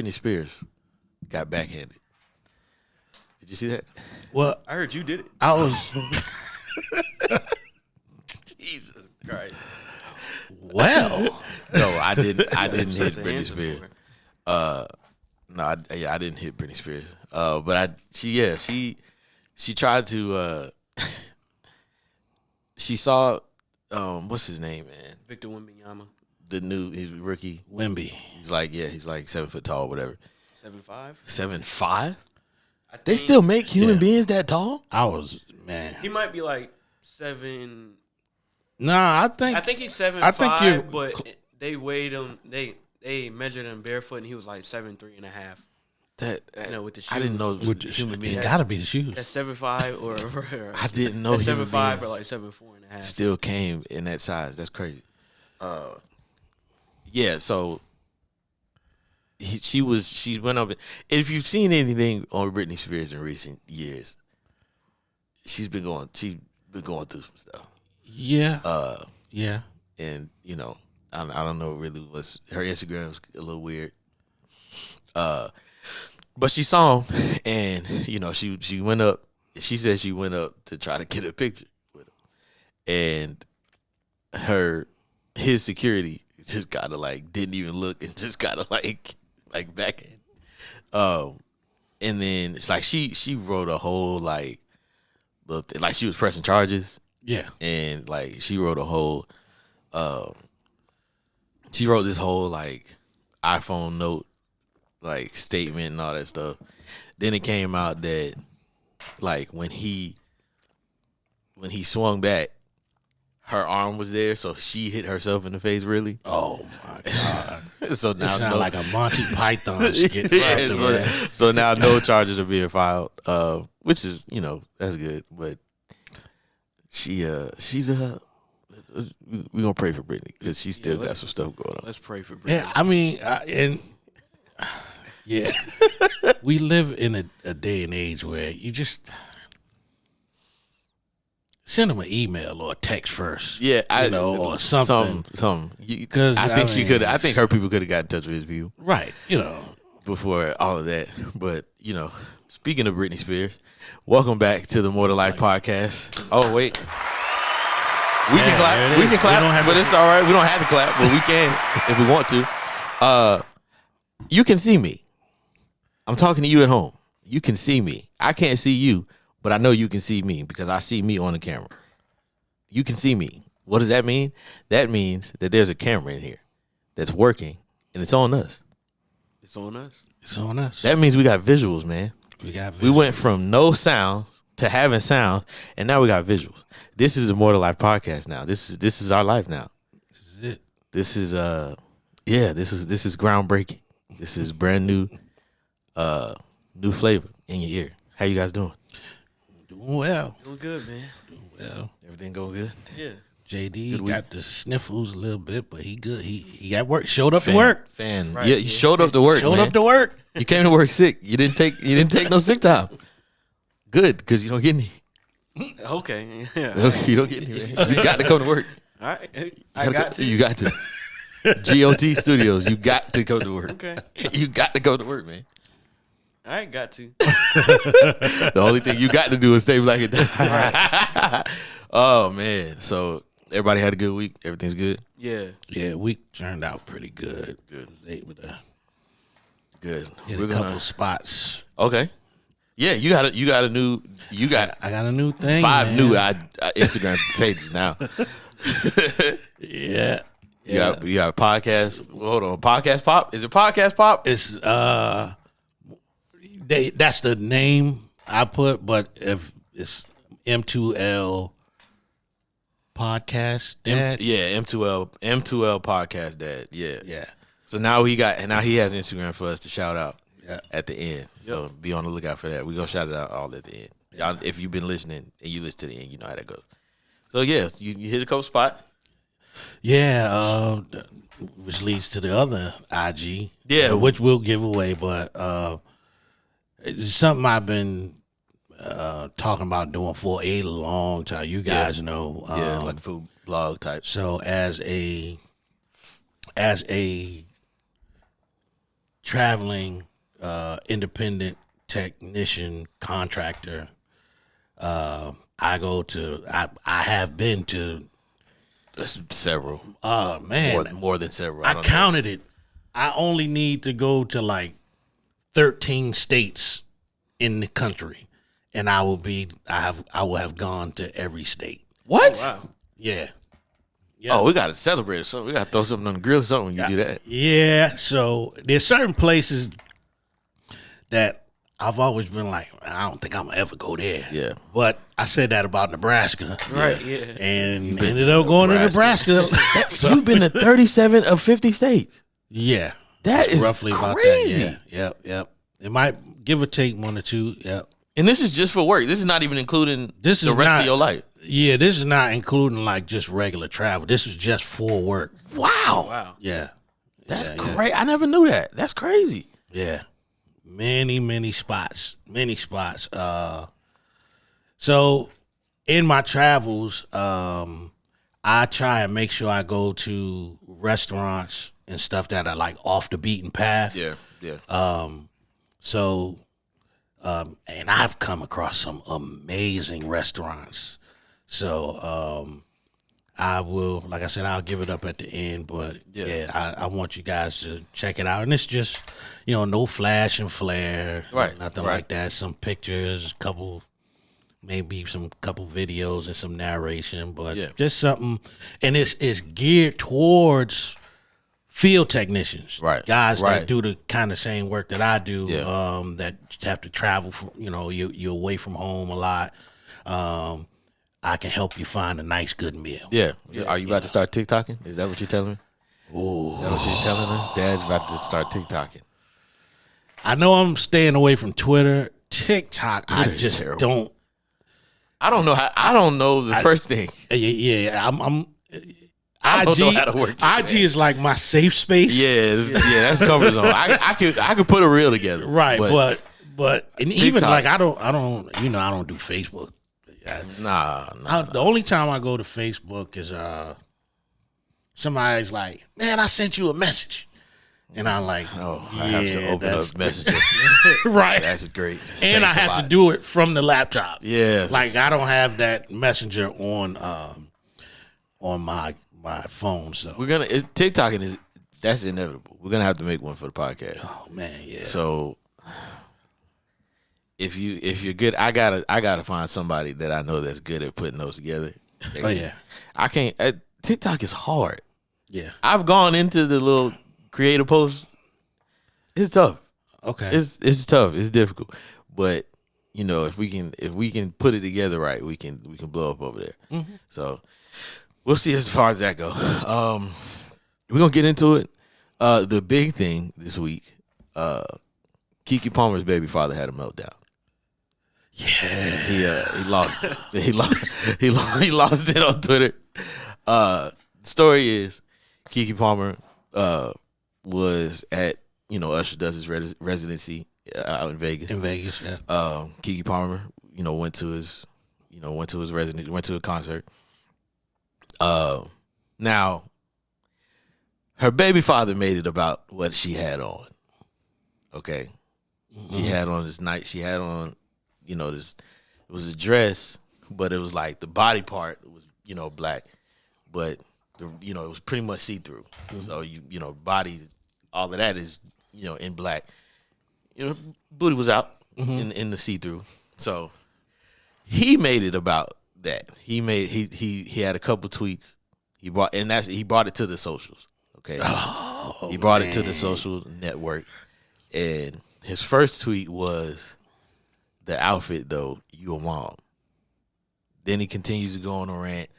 Britney Spears got backhanded. Did you see that? Well, I heard you did it. I was. Jesus Christ. Well, No, I didn't. I didn't hit Something to Britney answer Spears. for. No, I didn't hit Britney Spears. But she tried to. She saw, what's his name, man? Victor Wembanyama, He's rookie. Wemby. He's like 7 foot tall, whatever. 7'5". 7'5"? I think They still make human Yeah. beings that tall? I was man. he might be like 7. Nah, I think he's 7'5", I think you're- but they weighed him. They measured him barefoot, and he was like 7'3.5". That With the shoes. I didn't know With the, human it beings. gotta be the shoes. That's 7'5" or I didn't know that's human 7'5" beings or like 7'4.5". still came in that size. That's crazy. Yeah. So she went up. If you've seen anything on Britney Spears in recent years, she's been going through some stuff. Yeah. Yeah. And I don't know really what's her Instagram was a little weird. But she saw him, and she went up. She said she went up to try to get a picture with him, and his security just kind of didn't even look and just kind of like backhand. And then it's like she wrote a whole like she was pressing charges. Yeah. And she wrote a whole she wrote this whole iPhone note statement and all that stuff. Then it came out that when he swung back, her arm was there, so she hit herself in the face really. Oh my God. So now Sound like a Monty Python skit. Yeah, so now no charges are being filed, which is that's good. But she's we gonna pray for Britney because she still got some stuff going on. Let's pray for Britney. Yeah, I mean, yeah, we live in a day and age where you just send them an email or a text first. Yeah, or something. Because I think her people could have got in touch with his people, right? Before all of that. But speaking of Britney Spears, welcome back to the More to Life podcast. Oh wait. We can clap, but it's all right. We don't have to clap, but we can if we want to. You can see me. I'm talking to you at home. You can see me. I can't see you, but I know you can see me because I see me on the camera. You can see me. What does that mean? That means that there's a camera in here that's working, and it's on us. It's on us. It's on us. That means we got visuals, man. We went from no sounds to having sounds, and now we got visuals. This is a More to Life podcast now. This is our life now. This is it. This is this is groundbreaking. This is brand new new flavor in your ear. How you guys doing? Doing well. Doing good, man. Doing well. Everything going good? Yeah. JD got the sniffles a little bit, but he good. He got work. Showed up to work. Right. Yeah, you showed up to work. Showed man. up to work. You came to work sick. You didn't take no sick time. Good, because you don't get any. Okay. Yeah. You don't get any, man. You got to come to work. All right. I got to. You got to. GOT Studios, you got to go to work. Okay. You got to go to work, man. I ain't got to. The only thing you got to do is stay like it. Right. Oh, man. So everybody had a good week? Everything's good? Yeah. Yeah, week turned out pretty good. Good. Was able to Good. hit a couple spots. Okay. Yeah, you got a new. I got a new thing. 5 man. new Instagram pages now. Yeah. You got a podcast. Hold on, podcast pop. Is it podcast pop? It's that's the name I put, but if it's M2L podcast, Dad. M2L podcast dad. Yeah. Yeah. So now he has Instagram for us to shout out at the end. Yep. So be on the lookout for that. We're gonna shout it out all at the end. Y'all, if you've been listening and you listen to the end, you know how that goes. So yeah, you hit a couple spots. Yeah, which leads to the other IG. Yeah. Which we'll give away, but it's something I've been talking about doing for a long time. You guys know. Like food blog type. So as a traveling independent technician contractor. I have been to several. Man, more than several. I counted it. I only need to go to like 13 states in the country, and I will have gone to every state. What? Oh, wow. Yeah. Oh, we gotta celebrate or something. We gotta throw something on the grill or something when you do that. Yeah. So there's certain places that I've always been like, I don't think I'm gonna ever go there. Yeah. But I said that about Nebraska. Right, yeah. And ended up going to Nebraska. So you've been to 37 of 50 states. Yeah. That is roughly crazy. About that. Yep. It might give or take 1 or 2. Yep. And this is just for work. This is not even including the rest of your life. Yeah, this is not including like just regular travel. This is just for work. Wow. Wow. Yeah. That's crazy. I never knew that. That's crazy. Yeah. Many spots. Many spots. So in my travels, I try and make sure I go to restaurants and stuff that are like off the beaten path. Yeah. And I've come across some amazing restaurants. So I will, like I said, I'll give it up at the end. But I want you guys to check it out. And it's just, no flash and flare, nothing like that. Some pictures, maybe some couple videos and some narration, but just something. And it's geared towards field technicians, guys that do the kind of same work that I do, that have to travel from, you're away from home a lot. I can help you find a nice, good meal. Yeah. Are you about to start TikToking? Is that what you're telling me? Ooh. Is that what you're telling us? Dad's about to start TikToking. I know I'm staying away from Twitter. TikTok, Twitter I just terrible. don't. I don't know the first thing. Yeah, I'm I don't know how to work IG is like my safe space. Yeah, that's comfort zone. I could put a reel together. Right, but and even like I don't do Facebook. Nah. The only time I go to Facebook is somebody's like, man, I sent you a message. And I'm like, I have to open up Messenger. Right. That's great. And Thanks I have to do it from the laptop. Yeah. Like I don't have that Messenger on my phone. So TikToking that's inevitable. We're gonna have to make one for the podcast. Oh man, yeah. So if you're good, I gotta find somebody that I know that's good at putting those together. I can't. TikTok is hard. Yeah, I've gone into the little creative posts. It's tough. Okay, it's tough. It's difficult, but if we can put it together right, we can blow up over there. Mm-hmm. So we'll see as far as that go. We're gonna get into it. The big thing this week, Keke Palmer's baby father had a meltdown. Yeah, he lost. He lost it on Twitter. The story is Keke Palmer was at Usher does his residency out in Vegas. In Vegas, yeah. Keke Palmer, went to his residency, went to a concert. Now, her baby father made it about what she had on. Okay, she had on this night. She had on, this. It was a dress, but it was like the body part was, black, but it was pretty much see through. Mm-hmm. So body, all of that is in black. Booty was out in the see through. So he made it about that. He had a couple tweets. He brought it to the socials. Okay, he brought it to the social network, and his first tweet was, "The outfit though, you a mom." Then he continues to go on a rant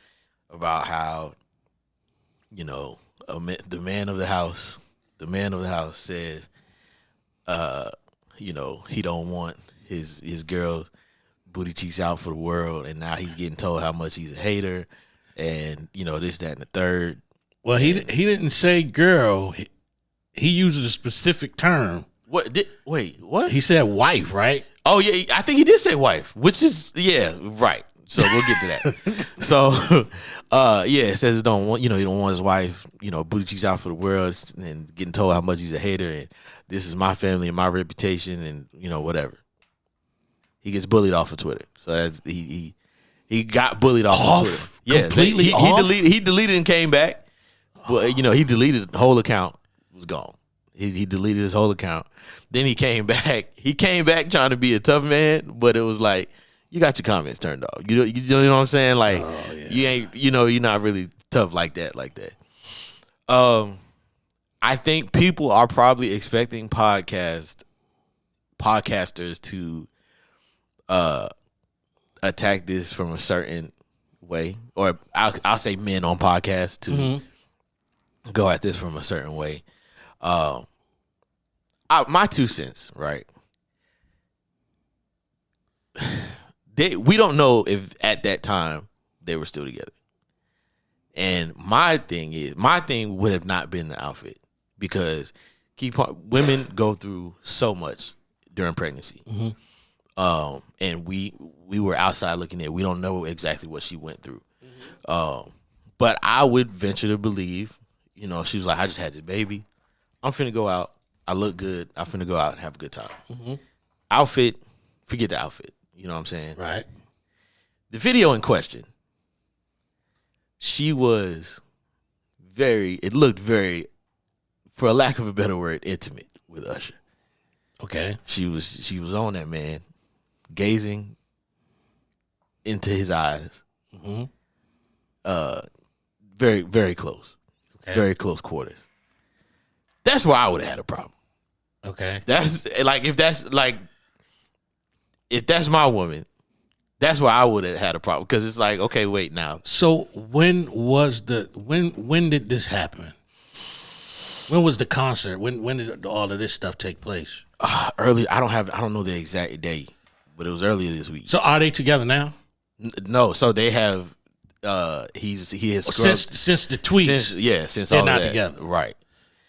about how, the man of the house says, he don't want his girl booty cheeks out for the world, and now he's getting told how much he's a hater, and this, that, and the third. Well, he didn't say girl. He uses a specific term. What? What? He said wife, right? Oh yeah, I think he did say wife, which is right. So we'll get to that. So it says he don't want his wife, booty cheeks out for the world, and getting told how much he's a hater, and this is my family and my reputation, and whatever. He gets bullied off of Twitter, so that's he got bullied off of Twitter. Yeah, completely he deleted and came back, but he deleted the whole account. Was gone. He deleted his whole account. Then he came back. He came back trying to be a tough man, but it was like, you got your comments turned off. You know what I'm saying? Like, you ain't, you're not really tough like that. I think people are probably expecting podcasters to attack this from a certain way, or I'll say men on podcasts to go at this from a certain way. My 2 cents, right? We don't know if at that time they were still together. And my thing would have not been the outfit, because women go through so much during pregnancy. And we were outside looking in. We don't know exactly what she went through. But I would venture to believe, she was like, I just had this baby. I'm finna go out. I look good. I'm finna go out and have a good time. Outfit, forget the outfit. You know what I'm saying? Right. The video in question, she was it looked very, for a lack of a better word, intimate with Usher. Okay. She was on that man, gazing into his eyes. Very, very close. Okay. Very close quarters. That's where I would have had a problem. Okay. That's like, if that's my woman, that's where I would have had a problem, because it's like, okay, wait now. So when did this happen? When was the concert? When did all of this stuff take place? Early. I don't know the exact day, but it was earlier this week. So are they together now? No. So they have. He has scrubbed since the tweet. Since they're all not that. Together, right?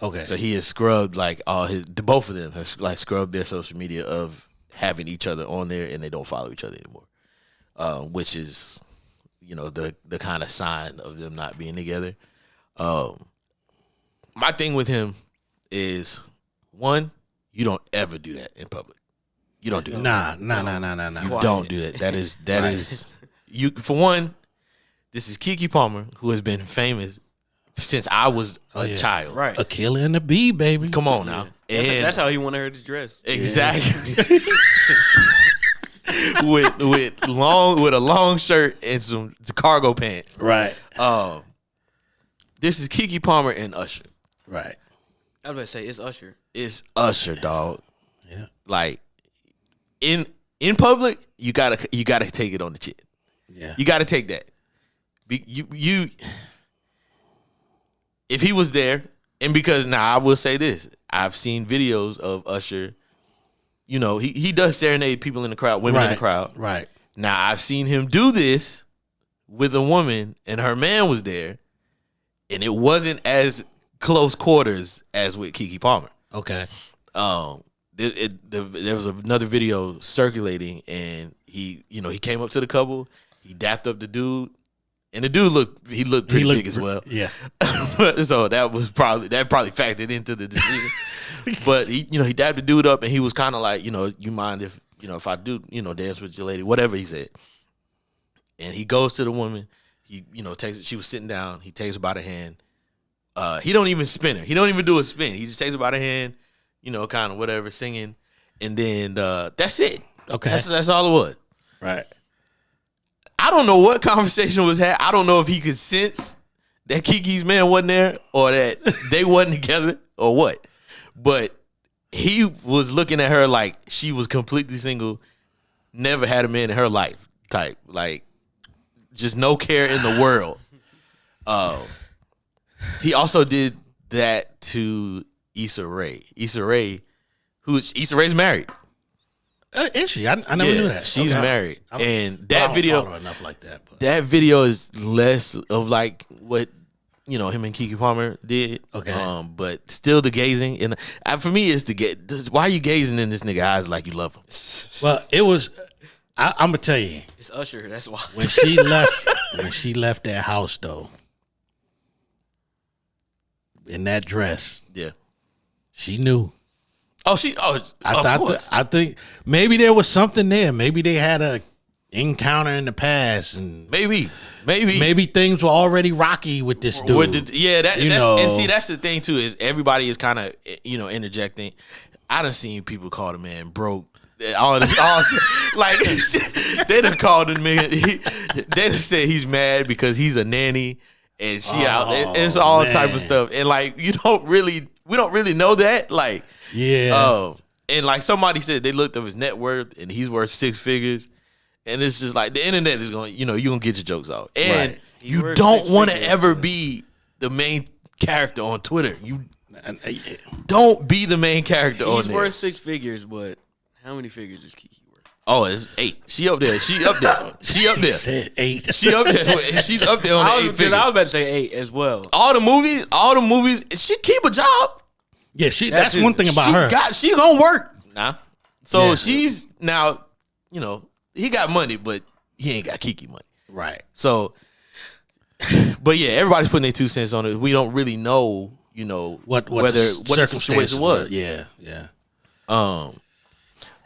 Okay. So he has scrubbed both of them have like scrubbed their social media of having each other on there, and they don't follow each other anymore, which is, the kind of sign of them not being together. My thing with him is, one, you don't ever do that in public. You don't do that. Nah. You don't do that. That is you. For one, this is Keke Palmer, who has been famous since I was a child. Right. A killer and a bee, baby. Come on now. And that's how he wanted her to dress. Exactly. with a long shirt and some cargo pants. Right. This is Keke Palmer and Usher. Right. I was about to say, it's Usher. It's Usher, dog. Yeah. Like, in public, you gotta take it on the chin. Yeah. You gotta take that. You if he was there, and because I will say this, I've seen videos of Usher. He does serenade people in the crowd, women in the crowd. Right. Now, I've seen him do this with a woman, and her man was there, and it wasn't as close quarters as with Keke Palmer. Okay. There was another video circulating, and he came up to the couple, he dapped up the dude, and the dude looked pretty big as well. Yeah. So that probably factored into the decision. But he dapped the dude up, and he was kind of like, you mind if I do, dance with your lady, whatever he said. And he goes to the woman. He, she was sitting down. He takes her by the hand. He don't even spin her. He don't even do a spin. He just takes her by the hand, kind of whatever, singing, and then that's it. Okay, that's all it was. Right. I don't know what conversation was had. I don't know if he could sense that Keke's man wasn't there, or that they wasn't together, or what. But he was looking at her like she was completely single, never had a man in her life type, like just no care in the world. He also did that to Issa Rae. Issa Rae's married. Is she? I never knew that. She's married, and that I don't video follow her enough like that. But. That video is less of like what him and Keke Palmer did. Okay, but still the gazing, and for me, it's why are you gazing in this nigga eyes like you love him? Well, it was. I'm gonna tell you, it's Usher. That's why. When she left that house though, in that dress, yeah, she knew. I think maybe there was something there. Maybe they had a encounter in the past, and maybe things were already rocky with this dude. That's the thing too, is everybody is kind of interjecting. I done seen people call the man broke. All like they done called him man. They done said he's mad because he's a nanny and she out. It's all type of stuff, and like we don't really know that. Like and like somebody said they looked up his net worth and he's worth 6 figures, and it's just like the internet is going. You're gonna get your jokes off, and you don't want to ever be the main character on Twitter. You don't be the main character on there. He's worth 6 figures, but how many figures is Kiki worth? Oh, it's 8. She up there. She up there. Said 8. She up there. She's up there on the 8 figures. I was about to say 8 as well. All the movies. She keep a job. Yeah, that's one thing about her. She gonna work now. So she's now. He got money, but he ain't got Kiki money. Right. So, but yeah, everybody's putting their 2 cents on it. We don't really know. What the situation was. Yeah.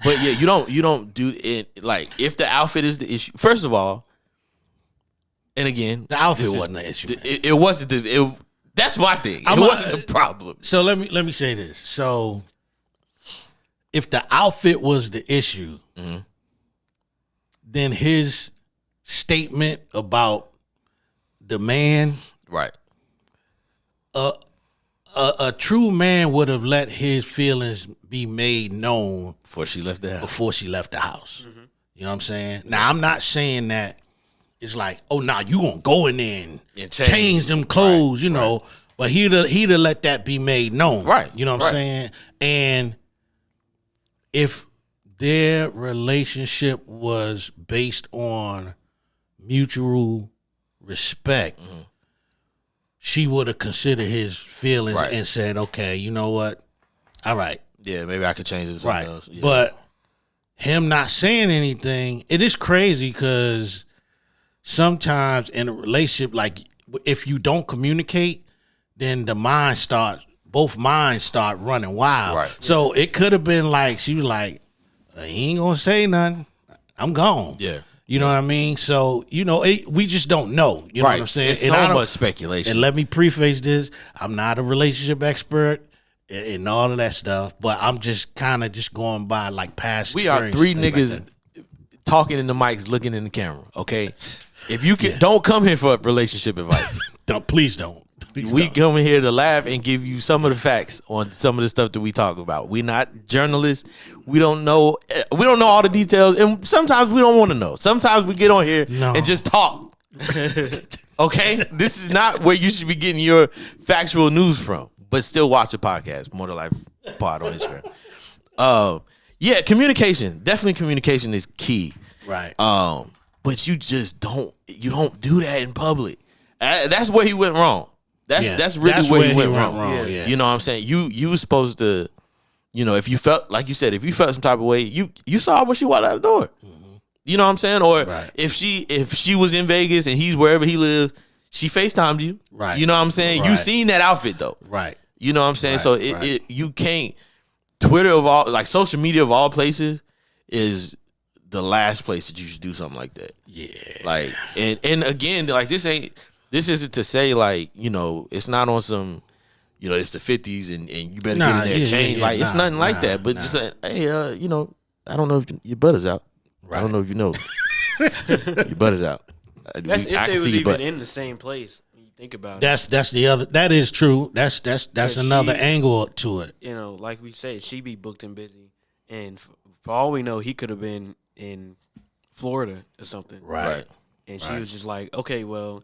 But yeah, you don't do it like if the outfit is the issue. First of all, and again, the outfit wasn't the issue. It wasn't that's my thing. It wasn't the problem. So let me say this. So if the outfit was the issue, then his statement about the man, right? A true man would have let his feelings be made known before she left the house. Mm-hmm. You know what I'm saying? Now, I'm not saying that it's like, oh, nah, you gonna go in there and change them clothes, right. But he'd have let that be made known. Right. You know what I'm saying? And if their relationship was based on mutual respect, she would have considered his feelings and said, okay, you know what? All right. Yeah, maybe I could change it to something else. Yeah. But him not saying anything, it is crazy because sometimes in a relationship, like if you don't communicate, then both minds start running wild. Right. So it could have been like, she was like, he ain't gonna say nothing. I'm gone. Yeah. You know what I mean? So, we just don't know. You know what I'm saying? It's so much speculation. And let me preface this. I'm not a relationship expert and all of that stuff, but I'm just kind of just going by like past We are 3 niggas talking in the mics, looking in the camera, okay? If you don't come here for relationship advice. Please don't. We come in here to laugh and give you some of the facts on some of the stuff that we talk about. We're not journalists. We don't know all the details, and sometimes we don't want to know. Sometimes we get on here and just talk. Okay? This is not where you should be getting your factual news from, but still watch a podcast, More Than Life Pod on Instagram. Yeah, communication. Definitely communication is key. Right. But you just don't do that in public. That's where he went wrong. That's really where he went wrong. Yeah. You know what I'm saying? You were supposed to, if you felt, like you said, if you felt some type of way, you saw her when she walked out the door. Mm-hmm. You know what I'm saying? Or if she was in Vegas and he's wherever he lives, she FaceTimed you. Right. You know what I'm saying? Right. You seen that outfit though. Right. You know what I'm saying? So you can't, Twitter of all, like social media of all places is the last place that you should do something like that. Yeah. Like, and again, like this isn't to say like, it's not on some, it's the 50s and you better get in there and change. Like, it's nothing like that. But just like, hey, I don't know if your butter's out. Right. I don't know if you know. Your butter's out. That's if they was even in the same place. When you think about it. That's the other. That is true. That's another angle to it. Like we said, she be booked and busy, and for all we know, he could have been in Florida or something. Right. And she was just like, okay, well,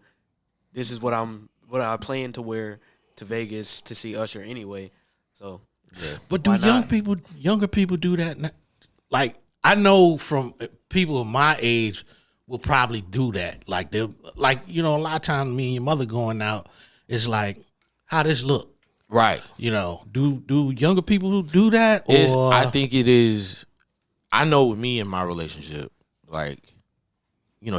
this is what I plan to wear to Vegas to see Usher anyway. So, yeah. But do younger people do that? Like, I know from people of my age will probably do that. Like a lot of times me and your mother going out, it's like, how this look? Right. Do younger people do that? Or I think it is. I know with me in my relationship, like,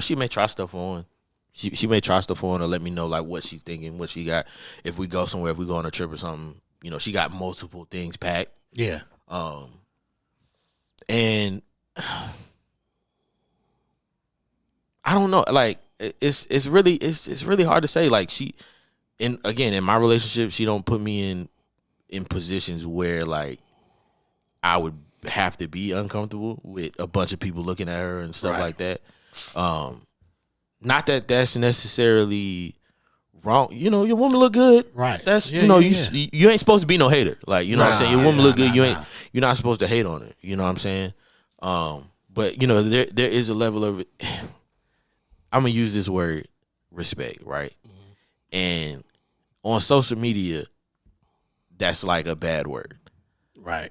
she may try stuff on. She may try stuff on or let me know like what she's thinking, what she got. If we go somewhere, if we go on a trip or something, she got multiple things packed. Yeah. And I don't know, like it's really hard to say. Like in my relationship, she don't put me in positions where like I would have to be uncomfortable with a bunch of people looking at her and stuff like that. Not that that's necessarily wrong. You know, your woman look good. Right. That's you ain't supposed to be no hater. Like, you know what I'm saying? Your woman look good. You're not supposed to hate on her. You know what I'm saying? But you know, there is a level of I'm gonna use this word, respect, right? Mm-hmm. And on social media, that's like a bad word. Right.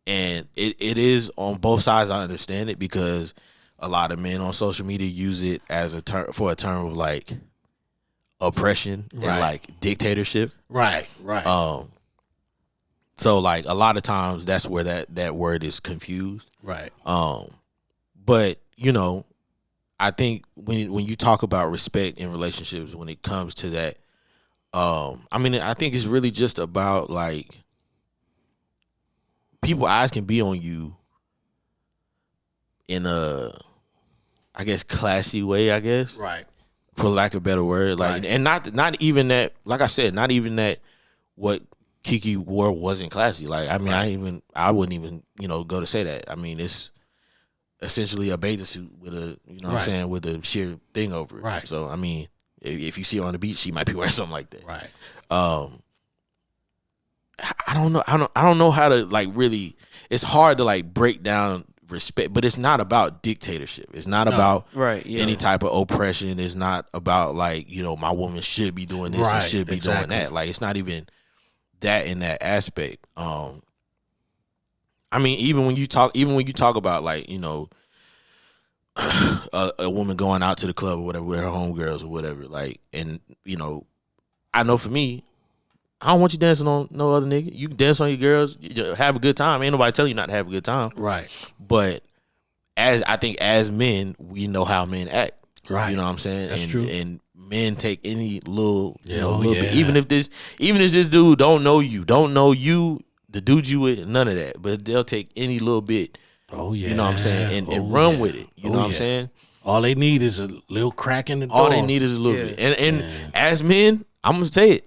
And it is on both sides. I understand it because a lot of men on social media use it as a term of like oppression and like dictatorship. Right. So like a lot of times that's where that word is confused. Right. But you know, I think when you talk about respect in relationships, when it comes to that, I mean, I think it's really just about like people eyes can be on you in a, I guess, classy way, I guess. Right. For lack of a better word. Like, and not even that, like I said, not even that what Kiki wore wasn't classy. Like, I mean, I wouldn't even, go to say that. I mean, it's essentially a bathing suit with a, you know what I'm saying, with a sheer thing over it. Right. So, I mean, if you see her on the beach, she might be wearing something like that. Right. I don't know. I don't know how to like really. It's hard to like break down respect, but it's not about dictatorship. It's not about any type of oppression. It's not about like my woman should be doing this and should be doing that. Like it's not even that in that aspect. I mean, even when you talk about like a woman going out to the club or whatever with her homegirls or whatever, like, and I know for me, I don't want you dancing on no other nigga. You can dance on your girls, have a good time. Ain't nobody telling you not to have a good time. Right. But I think as men, we know how men act. Right. You know what I'm saying? That's true. And men take any little bit. Even if this dude don't know you, the dude you with, none of that. But they'll take any little bit. Oh yeah. You know what I'm saying? And run with it. You know what I'm saying? All they need is a little crack in the door. All they need is a little bit. And as men, I'm gonna say it.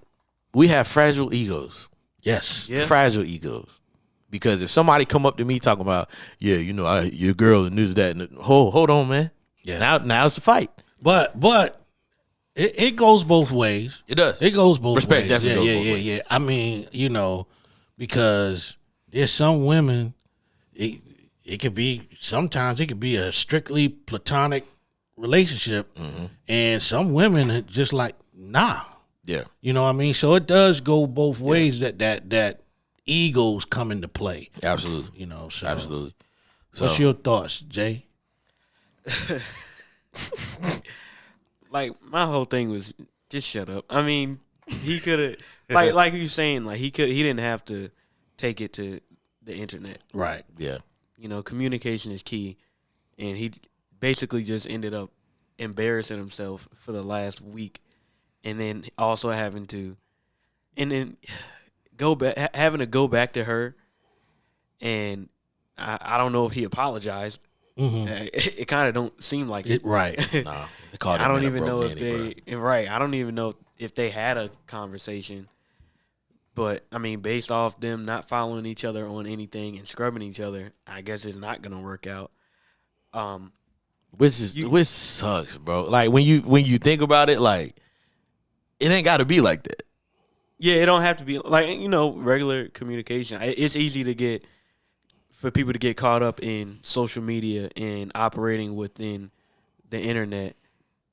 We have fragile egos. Yes. Yeah. Fragile egos. Because if somebody come up to me talking about, your girl and this, that, and hold on, man. Yeah. Now it's a fight. But it goes both ways. It does. It goes both ways. Respect definitely goes both ways. Yeah. I mean, because there's some women, it could be, sometimes it could be a strictly platonic relationship. Mm-hmm. And some women are just like, nah. Yeah. You know what I mean? So it does go both ways that egos come into play. Absolutely. So absolutely. What's your thoughts, Jay? Like my whole thing was just shut up. I mean, he could have like you saying, like he didn't have to take it to the internet. Right. Yeah. Communication is key, and he basically just ended up embarrassing himself for the last week. And then also having to go back to her, and I don't know if he apologized. Mm-hmm. It kind of don't seem like it. Right. Nah, I don't even know if I don't even know if they had a conversation. But I mean, based off them not following each other on anything and scrubbing each other, I guess it's not gonna work out. Which sucks, bro. Like when you think about it, like. It ain't got to be like that. Yeah, it don't have to be like regular communication. It's easy for people to get caught up in social media and operating within the internet,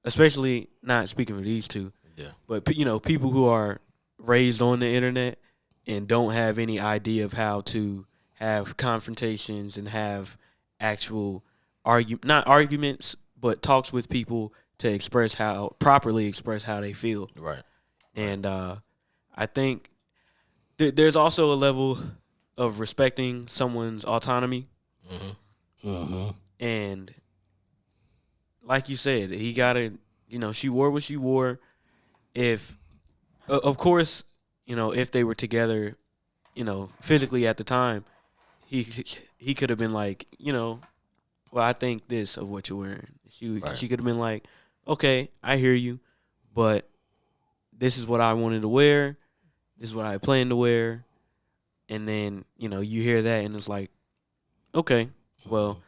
especially not speaking for these two. Yeah. But people who are raised on the internet and don't have any idea of how to have confrontations and have actual not arguments, but talks with people to properly express how they feel. Right. And I think there's also a level of respecting someone's autonomy. Mm-hmm. Mm-hmm. And like you said, he got to, she wore what she wore. If, of course, if they were together, physically at the time, he could have been like, well, I think this of what you're wearing. She could have been like, okay, I hear you, but this is what I wanted to wear. This is what I planned to wear. And then, you hear that and it's like, okay, well,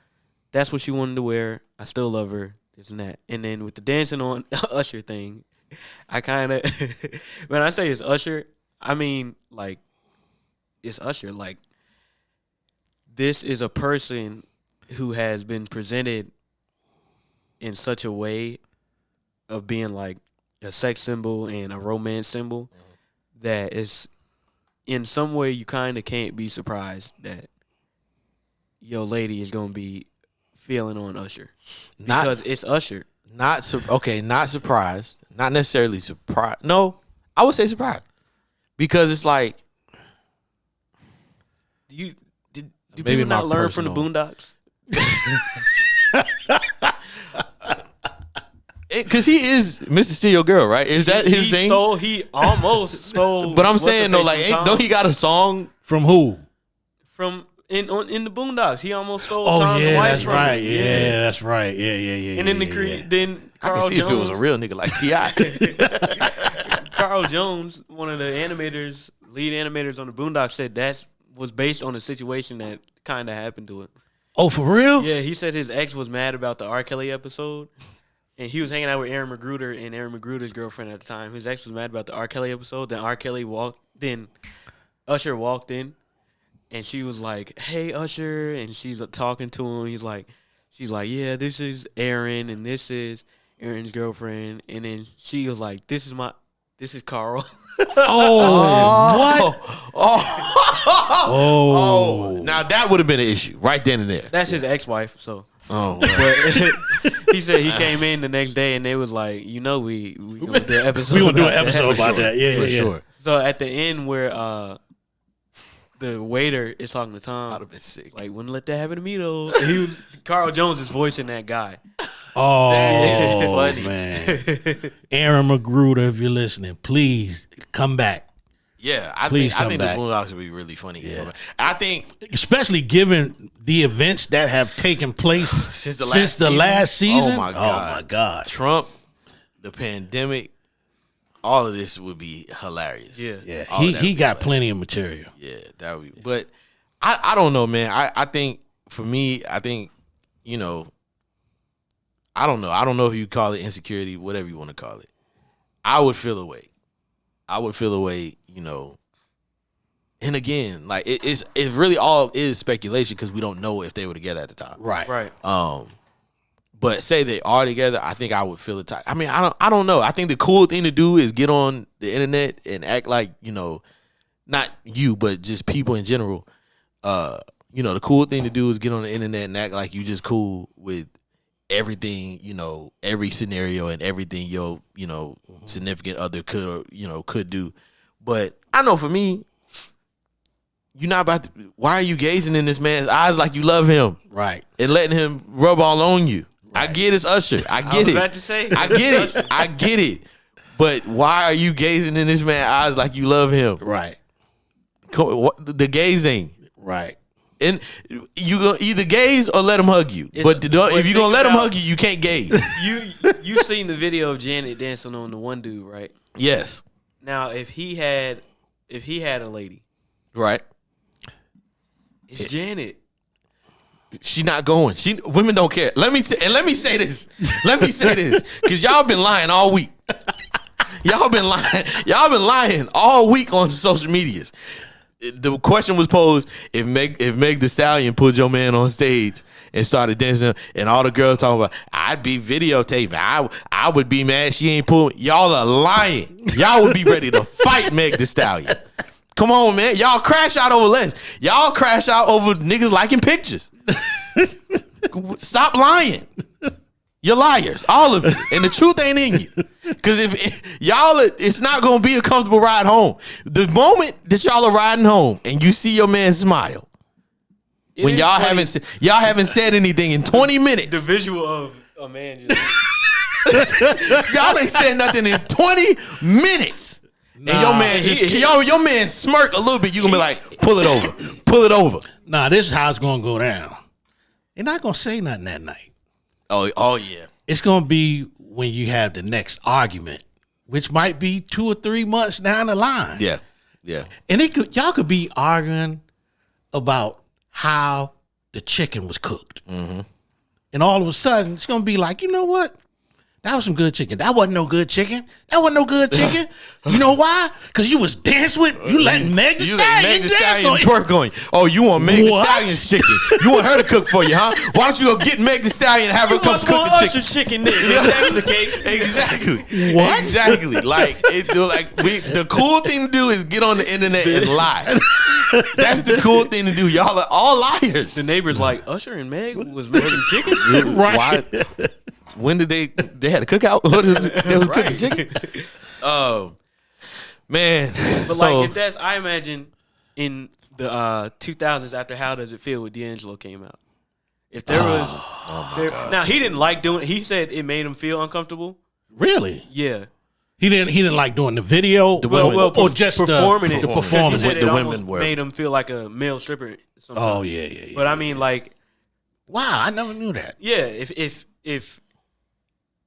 that's what she wanted to wear. I still love her, this and that. And then with the dancing on Usher thing, I kind of, when I say it's Usher, I mean, like, it's Usher. Like, this is a person who has been presented in such a way of being like a sex symbol and a romance symbol that is, in some way, you kind of can't be surprised that your lady is going to be feeling on Usher. Because it's Usher. Not surprised. Not necessarily surprised. No, I would say surprised. Because it's like, do people not learn from the Boondocks? Because he is Mr. Steal Your Girl, right? Is that his thing? He almost stole. But I'm saying though, like, don't he got a song from who? From in the Boondocks, he almost stole. That's right. Yeah, that's right. Yeah. And then then Carl I can see Jones, if it was a real nigga like T.I. Carl Jones, one of the lead animators on the Boondocks, said that was based on a situation that kind of happened to him. Oh, for real? Yeah, he said his ex was mad about the R. Kelly episode. And he was hanging out with Aaron McGruder and Aaron McGruder's girlfriend at the time. His ex was mad about the R. Kelly episode. Then Usher walked in, and she was like, "Hey, Usher," and she's talking to him. She's like, "Yeah, this is Aaron, and this is Aaron's girlfriend." And then she was like, "This is Carl." What? Oh, now that would have been an issue right then and there. That's his ex-wife. So. Oh, but he said he came in the next day and they was like, we gonna do an episode. We gonna do an episode about that. Yeah, for sure. So at the end where the waiter is talking to Tom, I'd have been sick. Like, wouldn't let that happen to me though. Carl Jones is voicing that guy. Oh, that is funny, man. Aaron McGruder, if you're listening, please come back. Yeah, I think the Boondocks would be really funny. Yeah. I think, especially given the events that have taken place since the last season. Oh my God. Trump, the pandemic, all of this would be hilarious. Yeah. He got plenty of material. Yeah, that would be. But I don't know, man. I think for me, I think, I don't know. I don't know if you call it insecurity, whatever you want to call it. I would feel away. And again, like it really all is speculation because we don't know if they were together at the time. Right. But say they are together, I think I would feel it tight. I mean, I don't know. I think the cool thing to do is get on the internet and act like, not you, but just people in general. The cool thing to do is get on the internet and act like you just cool with everything, every scenario and everything your, significant other could do. But I know for me, you're not about to, why are you gazing in this man's eyes like you love him? Right. And letting him rub all on you. Right. I get it's Usher. I get it. About to say. I get it. I get it. But why are you gazing in this man's eyes like you love him? Right. The gazing. Right. And you gonna either gaze or let him hug you. But if you're gonna let him hug you, you can't gaze. You seen the video of Janet dancing on the one dude, right? Yes. Now, if he had a lady, right? It's Janet. She not going. Women don't care. Let me say this. Because y'all been lying all week. Y'all been lying all week on social medias. The question was posed: if Meg Thee Stallion pulled your man on stage and started dancing, and all the girls talking about, I'd be videotaping. I would be mad she ain't pulling. Y'all are lying. Y'all would be ready to fight Meg Thee Stallion. Come on, man. Y'all crash out over less. Y'all crash out over niggas liking pictures. Stop lying. You're liars, all of you, and the truth ain't in you. Because if y'all, it's not gonna be a comfortable ride home. The moment that y'all are riding home and you see your man smile, when y'all haven't said anything in 20 minutes, the visual of a man just y'all ain't said nothing in 20 minutes, and your man your man smirk a little bit. You gonna be like, pull it over. Nah, this is how it's gonna go down. They're not gonna say nothing that night. Oh yeah. It's gonna be when you have the next argument, which might be 2 or 3 months down the line. Yeah. And y'all could be arguing about how the chicken was cooked. Mm-hmm. And all of a sudden, it's gonna be like, you know what? That was some good chicken. That wasn't no good chicken. You know why? Because you was dancing with, you letting Meg the Stallion twerk on you. Oh, you want Meg the Stallion's chicken. You want her to cook for you, huh? Why don't you go get Meg the Stallion and have her come cook the chicken? That's the case. Exactly. What? Exactly. The cool thing to do is get on the internet and lie. That's the cool thing to do. Y'all are all liars. The neighbors like, Usher and Meg was making chicken? Right. Why? When did they had a cookout? They was cooking chicken. Oh, man. But like, if that's, I imagine in the 2000s after How Does It Feel with D'Angelo came out. If there was, now he didn't like doing it. He said it made him feel uncomfortable. Really? Yeah. He didn't like doing the video, or just performing it. The performance with the women made him feel like a male stripper. Sometimes. Oh yeah. But I mean, like, wow, I never knew that. Yeah, if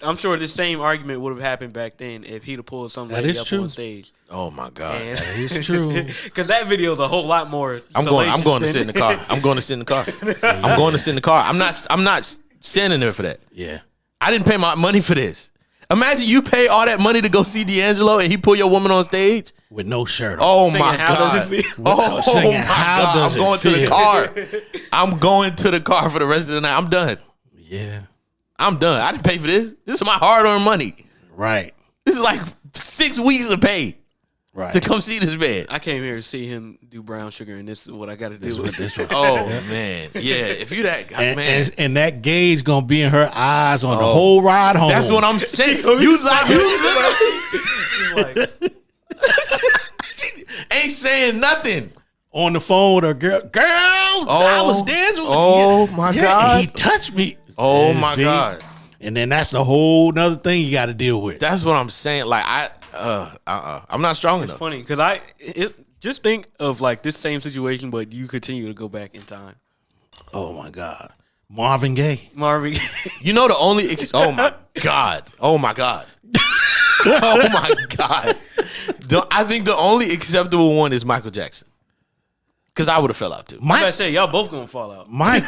I'm sure this same argument would have happened back then if he'd have pulled something like that up on stage. Oh my God, that is true. Because that video is a whole lot more. I'm going to sit in the car. I'm going to sit in the car. I'm going to sit in the car. I'm not standing there for that. Yeah, I didn't pay my money for this. Imagine you pay all that money to go see D'Angelo and he pull your woman on stage with no shirt on. Oh singing my How God! Does It Feel? Oh my God! I'm going to the car. I'm going to the car for the rest of the night. I'm done. Yeah. I'm done. I didn't pay for this. This is my hard-earned money. Right. This is like 6 weeks of pay to come see this man. I came here to see him do Brown Sugar, and this is what I got to do. Oh, man. Yeah, if you that man. And that gauge going to be in her eyes on the whole ride home. That's what I'm saying. You ain't saying nothing. On the phone with her girl. I was dancing with you. Oh, my God. He touched me. Oh my God! And then that's the whole nother thing you got to deal with. That's what I'm saying. Like I'm not strong enough. It's funny because just think of like this same situation, but you continue to go back in time. Oh my God, Marvin Gaye. You know the only. Oh my God. Oh my God. Oh my God. I think the only acceptable one is Michael Jackson. Because I would have fell out too. I say y'all both gonna fall out. Mike.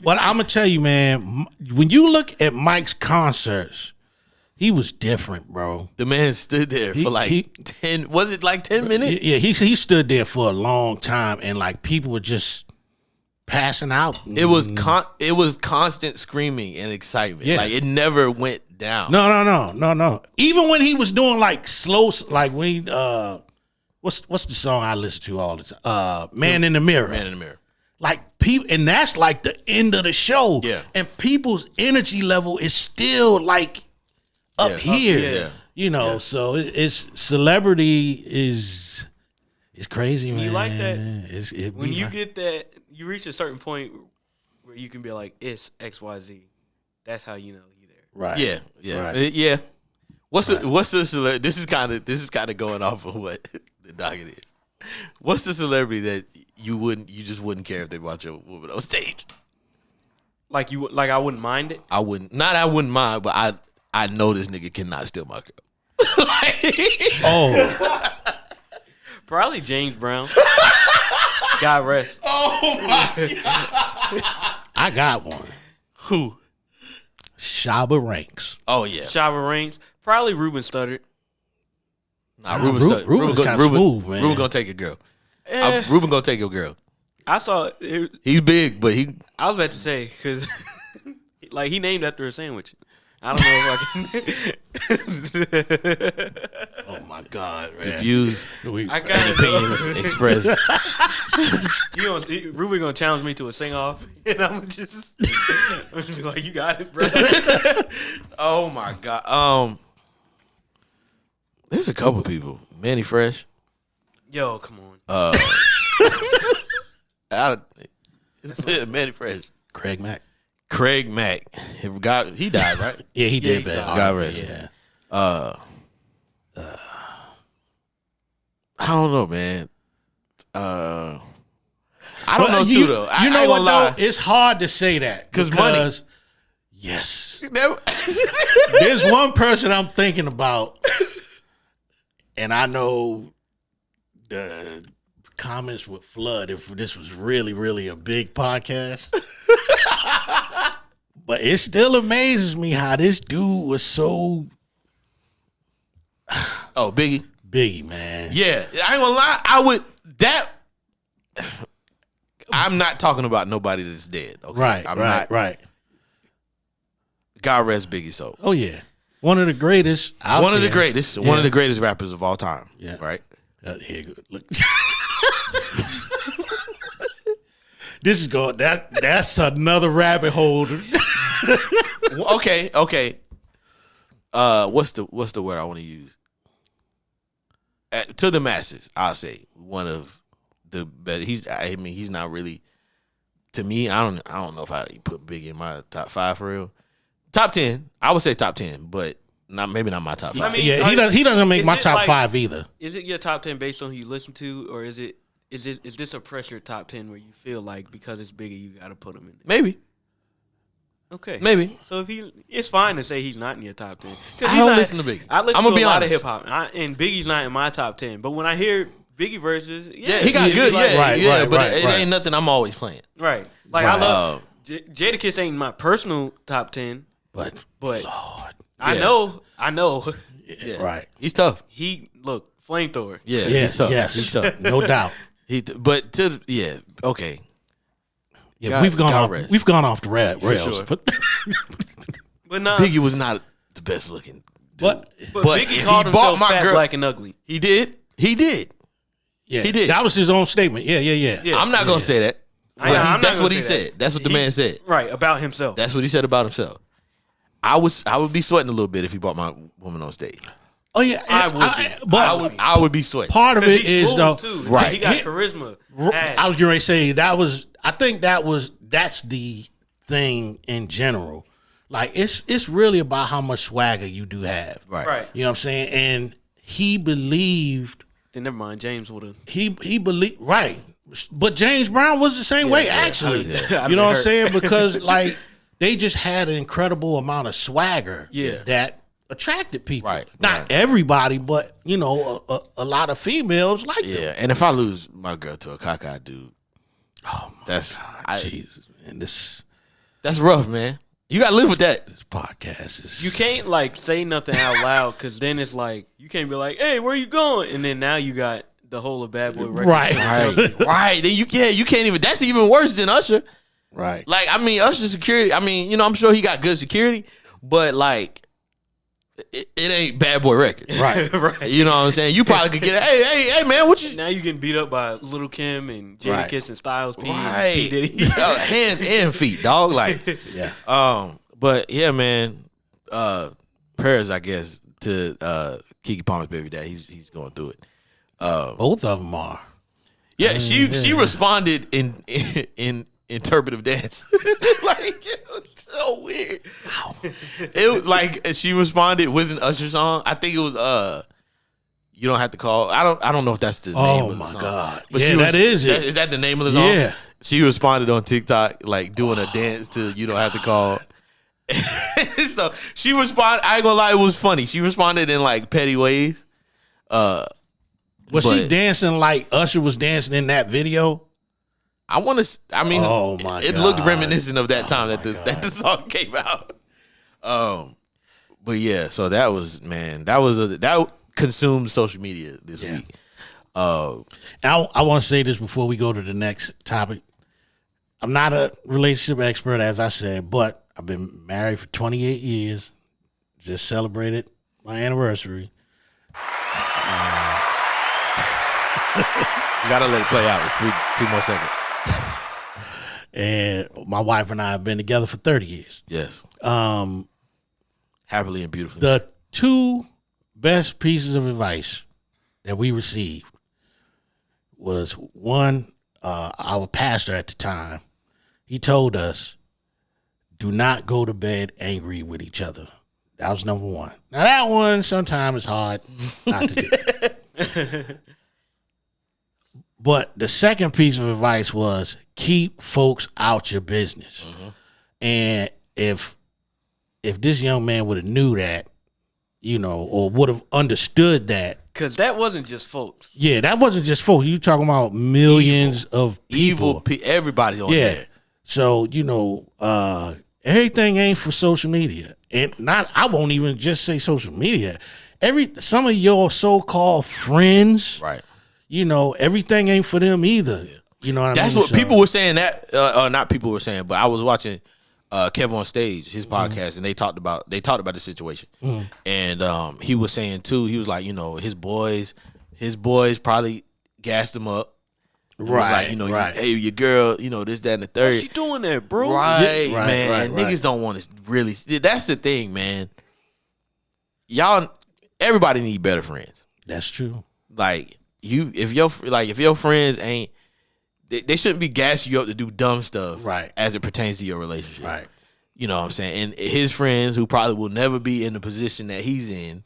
But I'm gonna tell you, man, when you look at Mike's concerts, he was different, bro. The man stood there for like 10. Was it like 10 minutes? Yeah, he stood there for a long time, and like people were just passing out. It was constant screaming and excitement. Yeah. Like it never went down. No. Even when he was doing like slow, like when he what's the song I listen to all the time? Man in the Mirror. Man in the Mirror. Like people, and that's like the end of the show. Yeah. And people's energy level is still like up here. You know, so it's celebrity is crazy, man. You like that? When you get that, you reach a certain point where you can be like, it's XYZ. That's how you know you're there. Right. Yeah. Right. Yeah. What's the celebrity? This is kind of going off of what the docket is. What's the celebrity that you just wouldn't care if they brought your woman on stage? Like I wouldn't mind it. I wouldn't mind, but I know this nigga cannot steal my girl. Probably James Brown. God rest. Oh my God. I got one. Who? Shabba Ranks. Oh yeah. Shabba Ranks. Probably Ruben Studdard. Nah, Ruben's kind of smooth, man. Ruben gonna take a girl. Ruben gonna take your girl. I saw he's big, but I was about to say because like he named after a sandwich. I don't know if I can. Oh my God, man. The views and opinions expressed. Ruben gonna challenge me to a sing off, and I'm just be like, "You got it, bro." Oh my God. There's a couple people. Manny Fresh. Yo, come on. Manny Fresh. Craig Mack. He died, right? Yeah, he did. God rest. Yeah. I don't know, man. I I don't know too though. You know what though? It's hard to say that because money. Yes, there's one person I'm thinking about, and I know the comments would flood if this was really, really a big podcast. But it still amazes me how this dude was so. Oh, Biggie, man. Yeah, I ain't gonna lie. I'm not talking about nobody that's dead. Okay? Right. God rest Biggie's soul. Oh yeah, one of the greatest. One of the greatest rappers of all time. Yeah, right. Here, look. This is going. That's another rabbit hole. Okay. What's the word I want to use? To the masses, I'll say one of the best. He's not really. To me, I don't know if I put Biggie in my top 5 for real. Top 10, I would say top 10, but maybe not my top 5. I mean, he doesn't make my top 5 either. Is it your top 10 based on who you listen to, or is this a pressure top 10 where you feel like because it's Biggie you got to put him in there? Maybe. Okay. Maybe. So it's fine to say he's not in your top 10. I don't listen to Biggie. I listen to a lot of hip hop, and Biggie's not in my top 10. But when I hear Biggie verses, he got good, but it ain't nothing I'm always playing. Right. Like I love Jadakiss ain't my personal top 10. But Lord, I know. Yeah. Right. He's tough. Flamethrower. Yeah, he's tough. Yes. He's tough. No doubt. Okay. Yeah, God, we've gone off the rails. Sure. But Biggie was not the best looking dude. But Biggie called himself fat, black, and ugly. He did. Yeah, he did. That was his own statement. Yeah. I'm not gonna say that. That's what he said. That's what the man said. Right, about himself. That's what he said about himself. I would be sweating a little bit if he brought my woman on stage. Oh yeah, I would be sweating. Part of it is though, too. Right? He got charisma. I was going to say that's the thing in general. Like it's really about how much swagger you do have. Right. You know what I'm saying? And he believed. Then never mind. James would have. He believed right, but James Brown was the same way actually. You know what I'm saying? Because like. They just had an incredible amount of swagger that attracted people. Right. Not everybody, but, a lot of females like them. Yeah, and if I lose my girl to a cockeyed dude, Jesus, man, that's rough, man. You got to live with that. This podcast is... You can't, say nothing out loud because then it's like, you can't be like, hey, where you going? And then now you got the whole of Bad Boy record. Right. Then you can't even... That's even worse than Usher. Right. Like, Usher security, I'm sure he got good security, but it ain't Bad Boy record. Right. Right. You know what I'm saying? You probably could get hey man, what you... Now you getting beat up by Lil' Kim and Jadakiss and Styles P and P. Diddy. Hands and feet, dog. Yeah. But yeah, man, prayers, I guess, to Keke Palmer's baby dad. He's going through it. Both of them are. Yeah, she responded in interpretive dance. It was so weird. Wow. It was she responded with an Usher song. I think it was You Don't Have to Call. I don't know if that's the name of the song. Oh my God. But that is it. Is that the name of the song? Yeah. She responded on TikTok doing a dance to You Don't Have to Call. So she responded, I ain't gonna lie, it was funny. She responded in petty ways. Was she dancing like Usher was dancing in that video? Oh my God. It looked reminiscent of that time that the song came out. But yeah, so that was, man, that consumed social media this week. I want to say this before we go to the next topic. I'm not a relationship expert, as I said, but I've been married for 28 years. Just celebrated my anniversary. You gotta let it play out. It's 2 more seconds. And my wife and I have been together for 30 years. Yes. Happily and beautifully. The 2 best pieces of advice that we received was one, our pastor at the time, he told us, do not go to bed angry with each other. That was number 1. Now that one sometimes is hard not to do. But the second piece of advice was keep folks out your business. And if this young man would have knew that, or would have understood that. Because that wasn't just folks. Yeah, that wasn't just folks. You talking about millions of people. Everybody on there. So, everything ain't for social media. And I won't even just say social media. Some of your so-called friends, right? Everything ain't for them either. Yeah. You know what That's I mean? what people were saying. Not people were saying, but I was watching Kevin on Stage, his podcast, and they talked about the situation, and he was saying too. He was like, his boys probably gassed him up. Right, was like, right. Hey, your girl, this, that, and the third. What's she doing there, bro? Right, Yeah, man. right. Niggas don't want to really. That's the thing, man. Everybody need better friends. That's true. Like if your friends ain't, they shouldn't be gassing you up to do dumb stuff, right? As it pertains to your relationship, right? You know what I'm saying? And his friends, who probably will never be in the position that he's in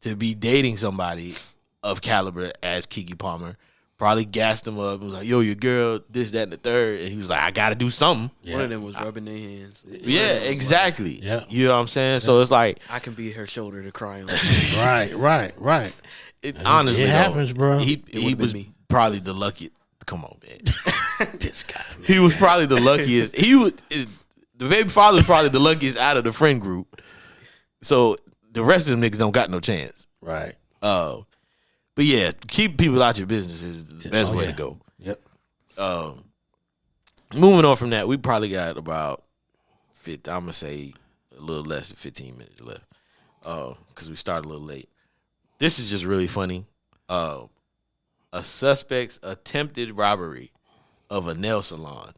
to be dating somebody of caliber as Keke Palmer, probably gassed him up and was like, yo, your girl, this, that, and the third. And he was like, I got to do something. Yeah. One of them was rubbing their hands. Yeah, exactly. Yeah. You know what I'm saying? Yeah. So it's like, I can be her shoulder to cry on. Right. Honestly, it happens, bro. He was probably the luckiest. Come on, man. This guy, man. He was probably the luckiest. The baby father was probably the luckiest out of the friend group. So the rest of them niggas don't got no chance. Right. But yeah, keep people out your business is the best way to go. Yep. Moving on from that, we probably got about I'm gonna say a little less than 15 minutes left. Because we started a little late. This is just really funny. A suspect's attempted robbery of a nail salon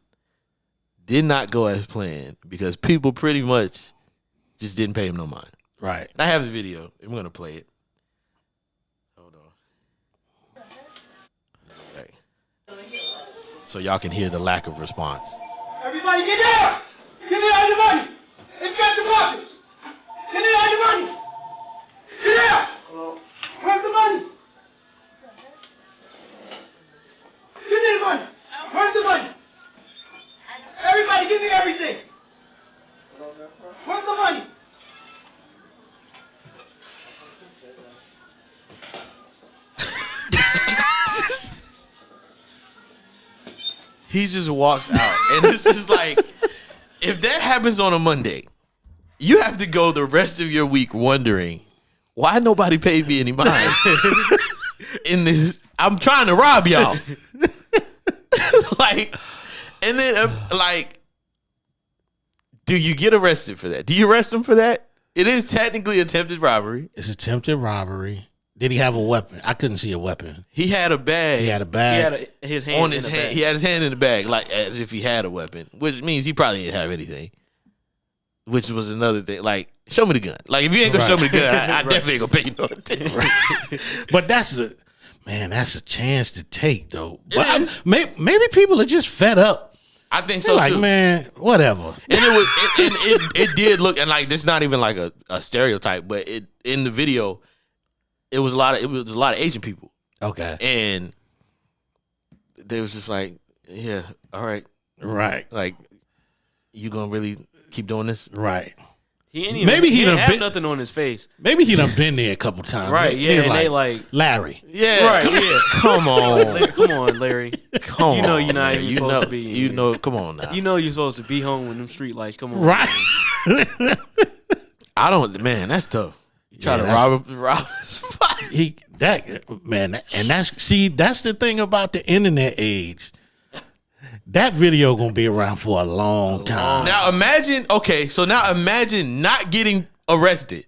did not go as planned because people pretty much just didn't pay him no mind. Right. And I have the video. I'm gonna play it. Hold on. Okay. So y'all can hear the lack of response. Everybody get down! Give me all your money! Inspect the pockets! Give me all your money! Get down! Where's the money? Give me the money! Where's the money? Everybody give me everything! Where's the money? He just walks out. And this is like, if that happens on a Monday, you have to go the rest of your week wondering why nobody paid me any mind in this. I'm trying to rob y'all. And then do you get arrested for that? Do you arrest him for that? It is technically attempted robbery. It's attempted robbery. Did he have a weapon? I couldn't see a weapon. He had a bag. He had a bag. His hand on his hand. Bag. He had his hand in the bag, like as if he had a weapon, which means he probably didn't have anything. Which was another thing. Like, show me the gun. Like, if you ain't gonna show me the gun, I definitely ain't gonna pay you no attention. Right. But that's a chance to take though. But maybe people are just fed up. I think so like, too. Man, whatever. And it did look, and like this not even like a stereotype, but in the video. It was a lot of Asian people. Okay. And they was just like, yeah, all right. Right. Like, you gonna really keep doing this? Right. He ain't even, he didn't have nothing on his face. Maybe he done been there a couple times. Right, yeah, and they like Larry. Yeah. Right, yeah. Come on. Come on, Larry. Come on. You know you're not even supposed to be. You know, come on now. You know you're supposed to be home when them street lights come on. Right. Man, that's tough. Try to rob his spot. That's the thing about the internet age. That video gonna be around for a long time. Now imagine not getting arrested.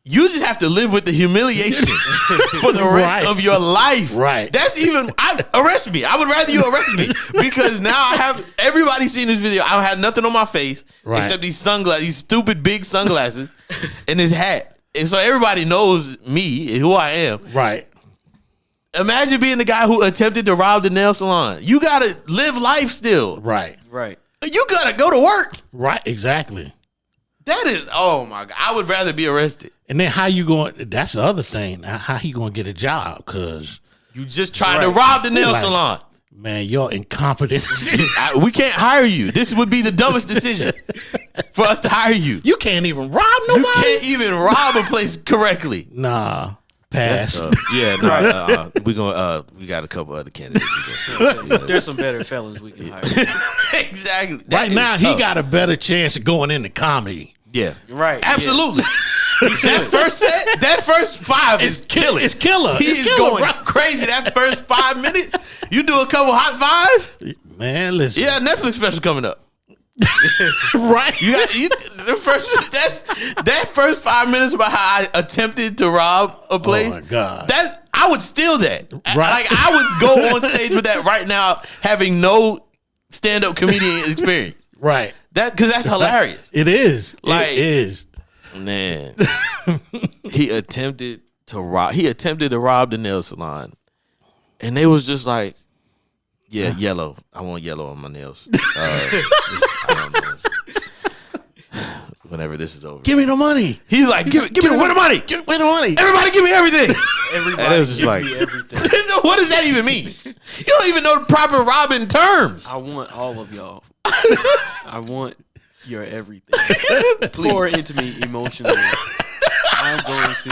You just have to live with the humiliation for the rest of your life. Right. That's arrest me. I would rather you arrest me because now I have everybody seen this video. I don't have nothing on my face except these sunglasses, these stupid big sunglasses, and this hat. And so everybody knows me and who I am. Right. Imagine being the guy who attempted to rob the nail salon. You gotta live life still. Right. Right. You gotta go to work. Right. Exactly. That is, oh my God. I would rather be arrested. And then how you going? That's the other thing. How you going to get a job? Because You just tried to rob the nail salon. Man, you're incompetent. We can't hire you. This would be the dumbest decision for us to hire you. You can't even rob nobody. You can't even rob a place correctly. Nah, pass. We got a couple other candidates. There's some better felons we can hire. Exactly. Right now, he got a better chance of going into comedy. Yeah. Right. Absolutely. That first 5 is killing. It's killer. He is going crazy. That first 5 minutes, you do a couple hot fives. Man, listen. Yeah, Netflix special coming up. Right. That first 5 minutes about how I attempted to rob a place. Oh my God. I would steal that. Right. Like I would go on stage with that right now, having no stand-up comedian experience. Right. Because that's hilarious. It is. Like, it is. Man, he attempted to rob the nail salon, and they was just like, "Yeah, yellow. I want yellow on my nails." I don't know. Whenever this is over, Give me the money. he's like, "Give me the money. Give me the money. Everybody, give me everything." Everybody And it was just give like, me everything. what does that even mean? You don't even know the proper robbing terms. I want all of y'all. I want your everything. Pour into me emotionally. I'm going to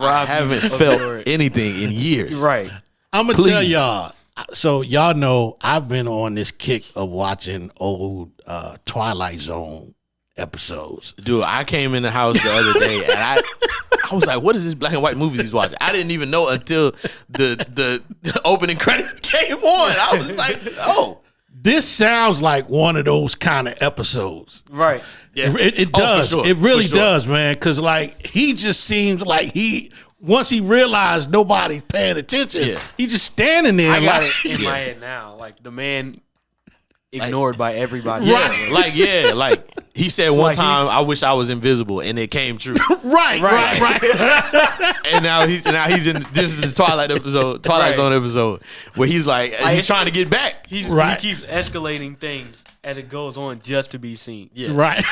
rob I haven't felt anything in years. Right. I'm going to tell y'all. So y'all know I've been on this kick of watching old Twilight Zone episodes. Dude, I came in the house the other day and I was like, what is this black and white movie he's watching? I didn't even know until the opening credits came on. I was like, oh. This sounds like one of those kind of episodes. Right. Yeah. It does. It really does, man. Because like he just seems like once he realized nobody's paying attention, he just standing there. I got it in my head now. Like the man ignored by everybody. Yeah. Like he said one time, I wish I was invisible, and it came true. Right. And now he's in this is the Twilight Zone episode where he's like he's trying to get back. He keeps escalating things as it goes on just to be seen. Yeah. Right.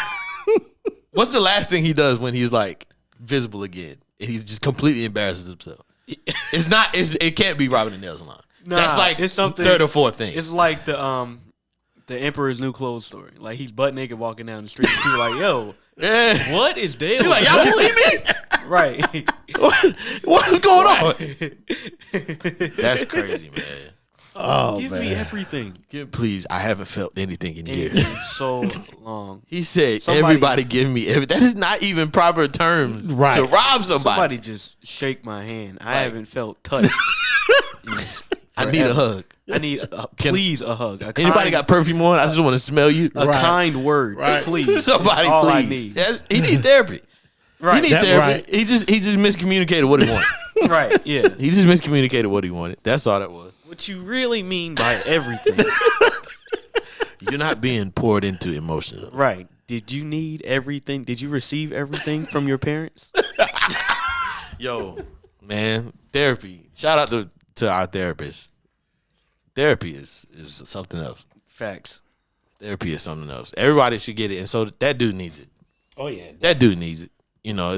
What's the last thing he does when he's like visible again and he just completely embarrasses himself? It can't be robbing the nail salon. Nah, that's like it's something, third or fourth thing. It's like the Emperor's New Clothes story. Like he's butt naked walking down the street. And people are like, yo, what is Dale? He's like, y'all can see me? Right. What is going on? That's crazy, man. Oh, Give me everything. Please, I haven't felt anything in years. So long. He said, everybody give me everything. That is not even proper terms to rob somebody. Somebody just shake my hand. I haven't felt touched. I need a hug. I need, please, a hug. Anybody got perfume on? I just want to smell you. A kind word, please. Somebody, all please. I need. He need therapy. Right. He need therapy. He just miscommunicated what he wanted. Right. Yeah. He just miscommunicated what he wanted. That's all that was. What you really mean by everything? You're not being poured into emotionally. Right. Did you need everything? Did you receive everything from your parents? Yo, man, therapy. Shout out to our therapist. Therapy is something else. Facts. Therapy is something else. Everybody should get it, and so that dude needs it. Oh yeah, that dude needs it. You know,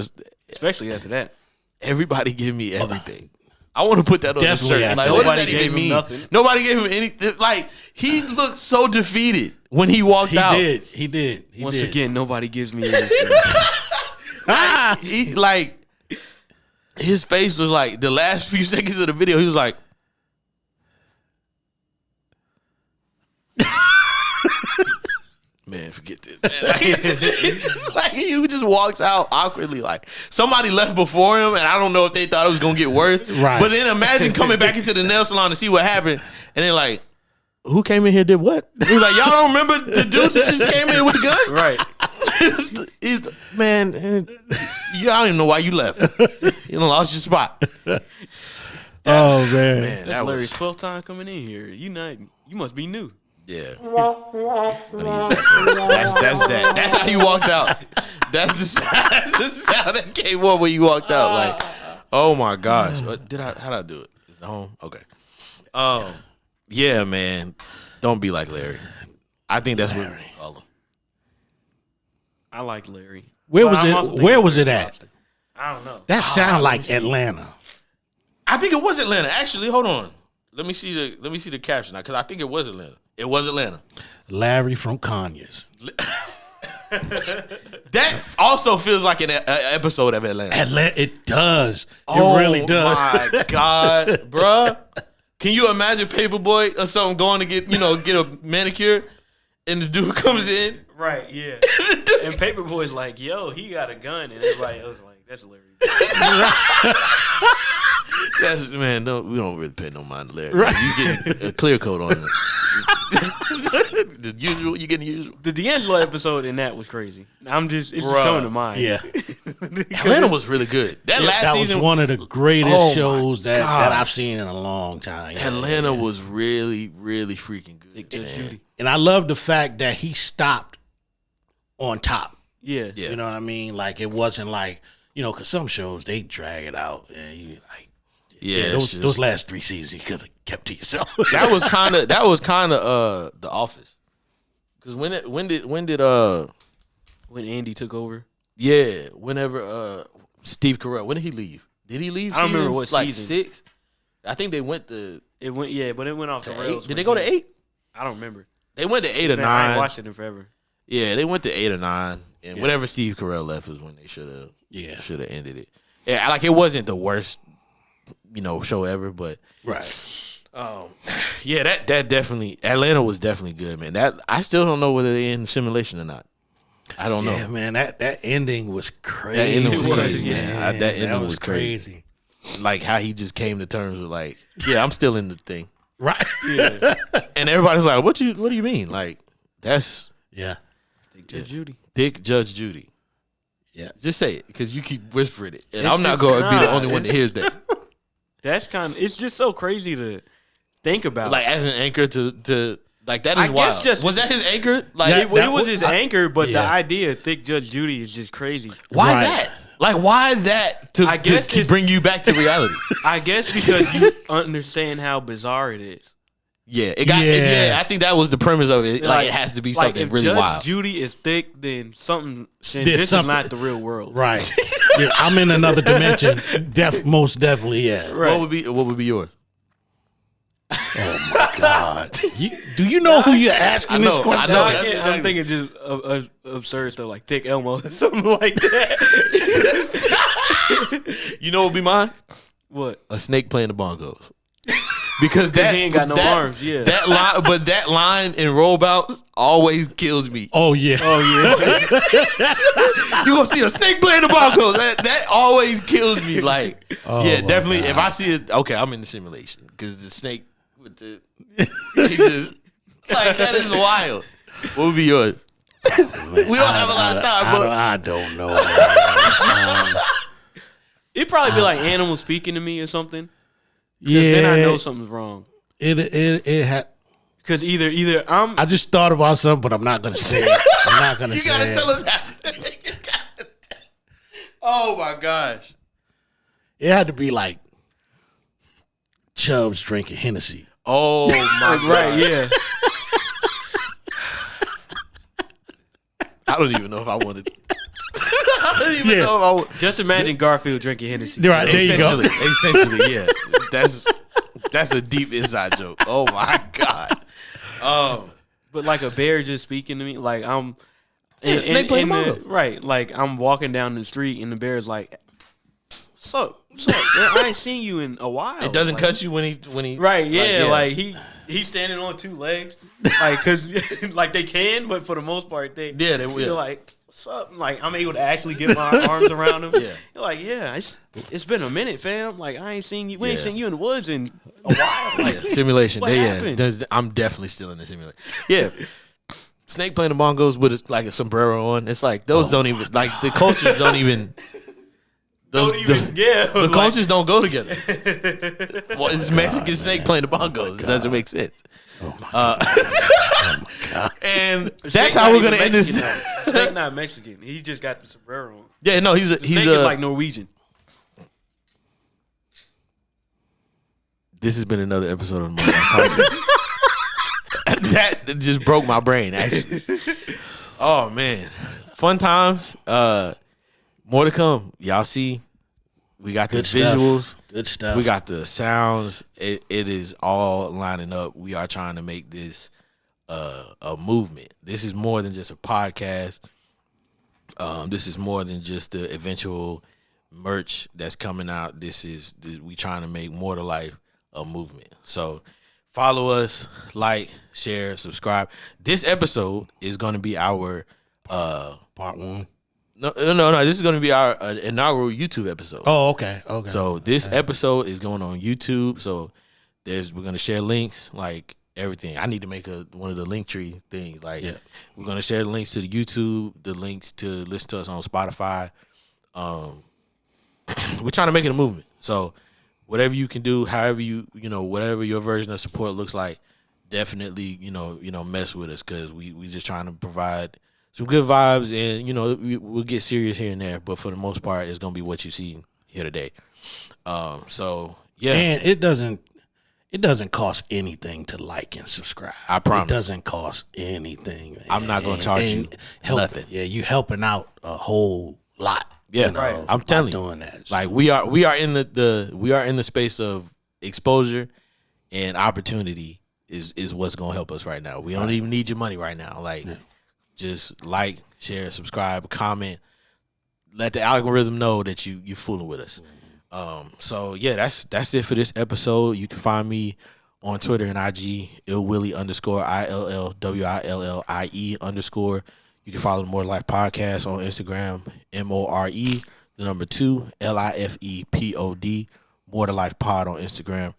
especially after that. Everybody give me everything. I want to put that on the shirt. Like, what does that even mean? Nobody gave him anything. Like, he looked so defeated when he walked out. He did. Once again, nobody gives me anything. His face was like, the last few seconds of the video, he was like, man, forget this. Like, he just walks out awkwardly. Like, somebody left before him, and I don't know if they thought it was going to get worse. Right. But then imagine coming back into the nail salon to see what happened, and they're like, who came in here did what? He's like, y'all don't remember the dude that just came in with the gun? Right. Man, I don't even know why you left. You lost your spot. Oh, man. That's Larry's 12th time coming in here. You must be new. Yeah. That's how he walked out. That's the sound that came on when you walked out. Like, oh my gosh. How'd I do it? Is it home? Okay. Yeah, man. Don't be like Larry. I think that's what we call him. I like Larry. Where was it at? I don't know. That sound like Atlanta. I think it was Atlanta. Actually, hold on. Let me see the caption now, because I think it was Atlanta. It was Atlanta. Larry from Conyers. That also feels like an episode of Atlanta. It does. It really does. Oh my God, bruh. Can you imagine Paperboy or something going to get a manicure, and the dude comes in? Right, yeah. And Paperboy's like, yo, he got a gun, and everybody else like, that's hilarious. We don't really pay no mind to Larry. Right. You getting a clear coat on it. The usual, you getting the usual. The D'Angelo episode in that was crazy. It's just coming to mind. Yeah. Atlanta was really good. That season was one of the greatest shows that I've seen in a long time. Atlanta was really, really freaking good. And I love the fact that he stopped on top. Yeah. You know what I mean? Like, it wasn't like, because some shows, they drag it out. And those last 3 seasons, you could have kept to yourself. That was kind of The Office. Because when Andy took over? Yeah, whenever Steve Carell, when did he leave? Did he leave? I don't remember what season. 6. I think they went to. It went, yeah, but it went off the rails. Did they go to 8? I don't remember. They went to 8 or 9. I ain't watched it in forever. Yeah, they went to 8 or 9, and whenever Steve Carell left was when they should have ended it. Yeah, like it wasn't the worst, show ever, but right. Yeah, that definitely, Atlanta was definitely good, man. That I still don't know whether they're in simulation or not. I don't know. Yeah, man, that ending was crazy. That ending was crazy, man. That ending was crazy. Like how he just came to terms with like, yeah, I'm still in the thing. Right. Yeah. And everybody's like, what do you mean? Like, that's Dick Judge Judy. Yeah. Just say it, because you keep whispering it. And I'm not going to be the only one that hears that. That's it's just so crazy to think about. Like, as an anchor to like, that is wild. Was that his anchor? Like, it was his anchor, but the idea of Thick Judge Judy is just crazy. Why that? Like, why that to bring you back to reality? I guess because you understand how bizarre it is. Yeah, I think that was the premise of it. Like, it has to be something if really Judge wild. Judy is thick, then this is not the real world. Right. Yeah, I'm in another dimension. Most definitely, yeah. Right. What would be yours? Oh my God! Do you know who you're asking this question? I know. I'm thinking just absurd stuff like Thick Elmo or something like that. You know what would be mine? What? A snake playing the bongos. Because he ain't got no arms. Yeah. That line in Rollbouts always kills me. Oh yeah. You gonna see a snake playing the bongos? That always kills me. Like, definitely. God. If I see it, okay, I'm in the simulation because the snake with the like that is wild. What would be yours? We don't have a lot of time, but I don't know. It'd probably be like animals speaking to me or something. Yeah, then I know something's wrong. It had because either I just thought about something, but I'm not gonna say it. I'm not gonna. You say gotta it. tell us how. Oh my gosh! It had to be like Chubbs drinking Hennessy. Oh my god! Right? Yeah. I don't even know if I wanted. I don't even know if I would. Just imagine Garfield drinking Hennessy. Right, there you go. Essentially, yeah. That's a deep inside joke. Oh my god. But like a bear just speaking to me, like I'm. Snake playing the right, like I'm walking down the street and the bear's like, "What's up? Man? I ain't seen you in a while." It doesn't like, cut you when he. Right, yeah, like he's standing on 2 legs, like because like they can, but for the most part they will. Like, what's up? Like, I'm able to actually get my arms around him. Yeah. You're like, it's been a minute, fam. Like, I ain't seen you. We ain't seen you in the woods in a while. Like, simulation. What happened? I'm definitely still in the simulation. Yeah. Snake playing the bongos with like a sombrero on. It's like those don't even like the cultures don't even. The cultures don't go together. Well, it's Mexican snake playing the bongos. It doesn't make sense. Oh my god! And that's how we're gonna end this. Snake not Mexican. He just got the sombrero on. Yeah, no, he's like Norwegian. This has been another episode of the podcast. That just broke my brain, actually. Oh man, fun times. More to come. Y'all see We got the visuals. Good stuff. We got the sounds. It is all lining up. We are trying to make this a movement. This is more than just a podcast. This is more than just the eventual merch that's coming out. We trying to make More to Life a movement. So follow us, like, share, subscribe. This episode is going to be our part 1. No. This is going to be our inaugural YouTube episode. Oh, okay. So this episode is going on YouTube. So we're going to share links, like everything. I need to make one of the link tree things. Like we're going to share the links to the YouTube, the links to listen to us on Spotify. We're trying to make it a movement. So whatever you can do, however whatever your version of support looks like, definitely mess with us, because we just trying to provide some good vibes, and we'll get serious here and there, but for the most part, it's gonna be what you see here today. So yeah, and it doesn't cost anything to like and subscribe. I promise. It doesn't cost anything. I'm not gonna charge you nothing. Yeah, you helping out a whole lot. Yeah, right. I'm telling you, doing that. Like we are in the space of exposure and opportunity is what's gonna help us right now. We don't even need your money right now. Like. Yeah. Just like, share, subscribe, comment. Let the algorithm know that you fooling with us. So yeah, that's it for this episode. You can find me on Twitter and IG, illwillie_, ILLWILLIE_. You can follow the More Life Podcast on Instagram, MORE_LIFEPOD, More to Life Pod on Instagram.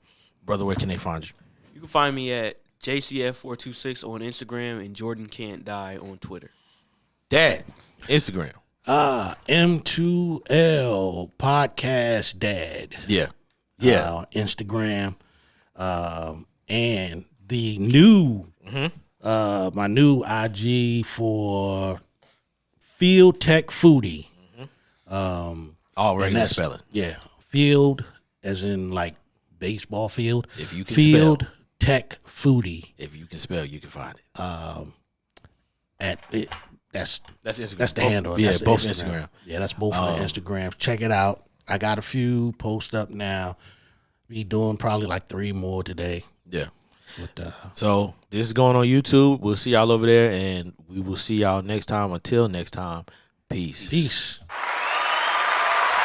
Brother, where can they find you? You can find me at JCF426 on Instagram and Jordan Can't Die on Twitter. Dad, Instagram. M2L Podcast Dad. Yeah. On Instagram. And the new, my new IG for Field Tech Foodie. All regular spelling. Yeah. Field as in like baseball field. If you can Field spell. Tech Foodie. If you can spell, you can find it. That's Instagram. That's the handle. Yeah, that's both Instagram. Yeah, that's both of the Instagrams. Check it out. I got a few posts up now. Be doing probably like 3 more today. Yeah. But, so this is going on YouTube. We'll see y'all over there, and we will see y'all next time. Until next time, peace.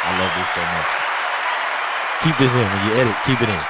I love this so much. Keep this in when you edit. Keep it in.